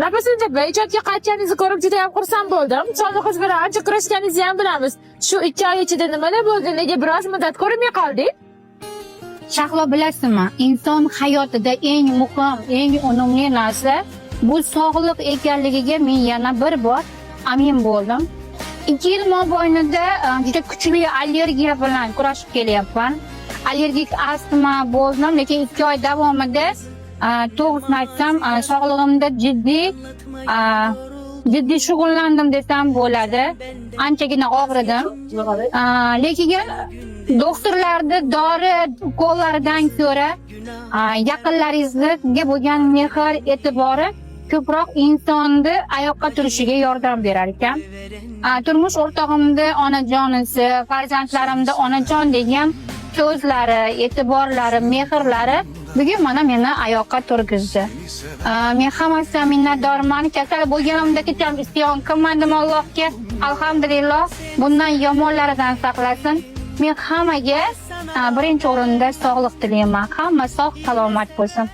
Nafasimcha ijodga qaytganingizni ko'rib juda ham xursand bo'ldim. Soliqingiz bilan ancha kurashganingizni ham bilamiz. Shu 2 oy ichida nimalar bo'ldi? Nega biroz muddat ko'rmay qoldik? Shahlo, bilasizmi, inson hayotida eng muhim, eng unumli narsa bu sog'liq ekanligiga men yana bir bor amin bo'ldim. 2 yil mobaynida juda kuchli allergiya bilan kurashib kelyapman. Allergik astma bo'ldim, lekin 2 oy davomida to'g'risini aytsam, sog'lig'imda jiddiy shug'ullandim desam bo'ladi. Anchagina og'ridim. Lekin doktorlarda dori ukollaridan ko'ra yaqinlaringizga bo'lgan mehr, e'tibori ko'proq insonni oyoqqa turishiga yordam berar ekan. Turmush o'rtog'imda onajonisi, farzandlarimda onajon degan so'zlari, e'tiborlari, mehrlari bugun mana meni oyoqqa turgizdi. Men hammasidan minnatdorman. Kasal bo'lganimda ham isyon qilmadim Allohga. Alhamdulillah, bundan yomonlaridan saqlasin. Men hammaga birinchi o'rinda sog'liq tilayman. Hamma sog' salomat bo'lsin.